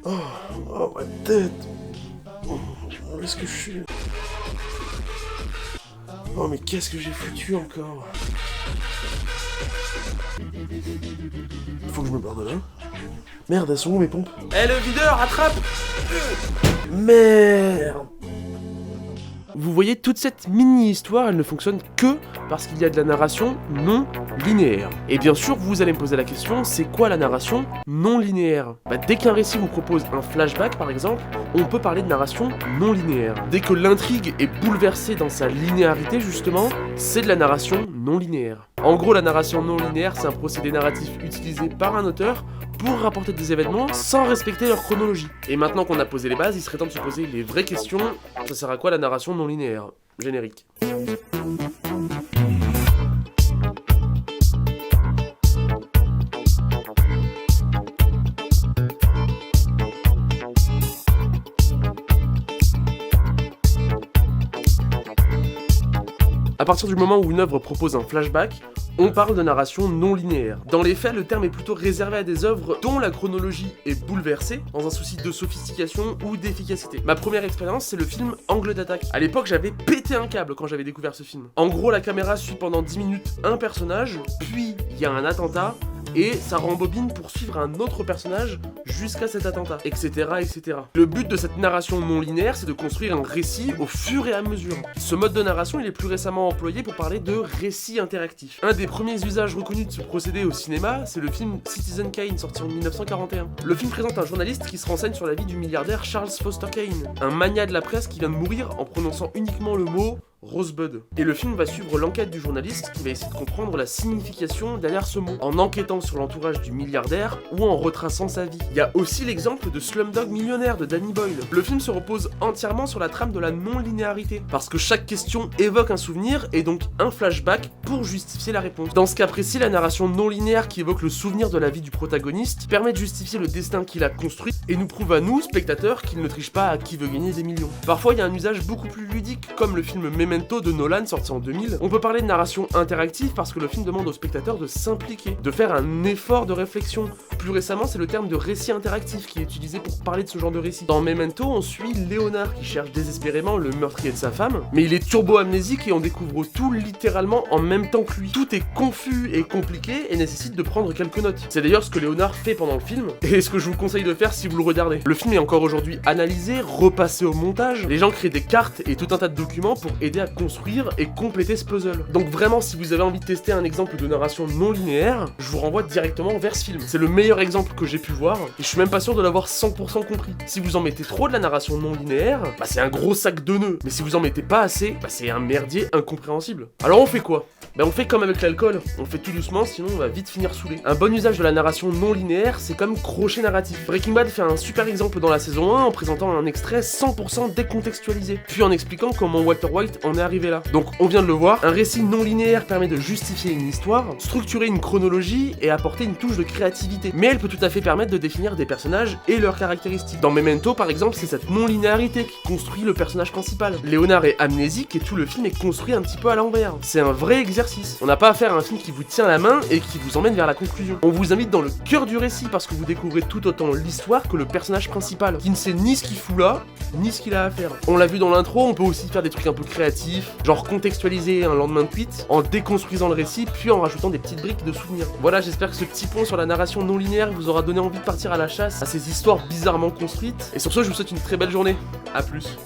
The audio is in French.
Oh, ma tête. Où est-ce que je suis? Oh, mais qu'est-ce que j'ai foutu encore? Faut que je me barre de là. Merde, elles sont où mes pompes? Eh, le videur, attrape! Merde! Vous voyez, toute cette mini-histoire, elle ne fonctionne que parce qu'il y a de la narration non linéaire. Et bien sûr, vous allez me poser la question, c'est quoi la narration non linéaire? Dès qu'un récit vous propose un flashback, par exemple, on peut parler de narration non linéaire. Dès que l'intrigue est bouleversée dans sa linéarité, justement, c'est de la narration non linéaire. En gros, la narration non linéaire, c'est un procédé narratif utilisé par un auteur pour rapporter des événements sans respecter leur chronologie. Et maintenant qu'on a posé les bases, il serait temps de se poser les vraies questions. Ça sert à quoi la narration non linéaire? Générique. À partir du moment où une œuvre propose un flashback, on parle de narration non linéaire. Dans les faits, le terme est plutôt réservé à des œuvres dont la chronologie est bouleversée, dans un souci de sophistication ou d'efficacité. Ma première expérience, c'est le film Angle d'attaque. À l'époque, j'avais pété un câble quand j'avais découvert ce film. En gros, la caméra suit pendant 10 minutes un personnage, puis il y a un attentat, et ça rembobine pour suivre un autre personnage jusqu'à cet attentat, etc., etc. Le but de cette narration non linéaire, c'est de construire un récit au fur et à mesure. Ce mode de narration, il est plus récemment employé pour parler de récit interactif. Un des premiers usages reconnus de ce procédé au cinéma, c'est le film Citizen Kane, sorti en 1941. Le film présente un journaliste qui se renseigne sur la vie du milliardaire Charles Foster Kane, un magnat de la presse qui vient de mourir en prononçant uniquement le mot Rosebud. Et le film va suivre l'enquête du journaliste qui va essayer de comprendre la signification derrière ce mot, en enquêtant sur l'entourage du milliardaire ou en retraçant sa vie. Il y a aussi l'exemple de Slumdog Millionnaire de Danny Boyle. Le film se repose entièrement sur la trame de la non-linéarité, parce que chaque question évoque un souvenir et donc un flashback pour justifier la réponse. Dans ce cas précis, la narration non linéaire qui évoque le souvenir de la vie du protagoniste permet de justifier le destin qu'il a construit et nous prouve à nous, spectateurs, qu'il ne triche pas à qui veut gagner des millions. Parfois, il y a un usage beaucoup plus ludique, comme le film Memento de Nolan sorti en 2000. On peut parler de narration interactive parce que le film demande aux spectateurs de s'impliquer, de faire un effort de réflexion. Plus récemment, c'est le terme de récit interactif qui est utilisé pour parler de ce genre de récit. Dans Memento, on suit Léonard qui cherche désespérément le meurtrier de sa femme, mais il est turbo-amnésique et on découvre tout littéralement en même temps que lui. Tout est confus et compliqué et nécessite de prendre quelques notes. C'est d'ailleurs ce que Léonard fait pendant le film, et ce que je vous conseille de faire si vous le regardez. Le film est encore aujourd'hui analysé, repassé au montage, les gens créent des cartes et tout un tas de documents pour aider à construire et compléter ce puzzle. Donc vraiment, si vous avez envie de tester un exemple de narration non linéaire, je vous renvoie directement vers ce film. C'est le meilleur exemple que j'ai pu voir, et je suis même pas sûr de l'avoir 100% compris. Si vous en mettez trop de la narration non linéaire, c'est un gros sac de nœuds, mais si vous en mettez pas assez, c'est un merdier incompréhensible. Alors on fait quoi? On fait comme avec l'alcool, on fait tout doucement, sinon on va vite finir saoulé. Un bon usage de la narration non linéaire, c'est comme crochet narratif. Breaking Bad fait un super exemple dans la saison 1 en présentant un extrait 100% décontextualisé, puis en expliquant comment Walter White en est arrivé là. Donc on vient de le voir, un récit non linéaire permet de justifier une histoire, structurer une chronologie et apporter une touche de créativité. Mais elle peut tout à fait permettre de définir des personnages et leurs caractéristiques. Dans Memento par exemple, c'est cette non-linéarité qui construit le personnage principal. Léonard est amnésique et tout le film est construit un petit peu à l'envers. C'est un vrai exercice. On n'a pas affaire à un film qui vous tient la main et qui vous emmène vers la conclusion. On vous invite dans le cœur du récit parce que vous découvrez tout autant l'histoire que le personnage principal, qui ne sait ni ce qu'il fout là, ni ce qu'il a à faire. On l'a vu dans l'intro, on peut aussi faire des trucs un peu créatifs, genre contextualiser un lendemain de tweet, en déconstruisant le récit, puis en rajoutant des petites briques de souvenirs. Voilà, j'espère que ce petit point sur la narration non linéaire vous aura donné envie de partir à la chasse à ces histoires bizarrement construites. Et sur ce, je vous souhaite une très belle journée. A plus.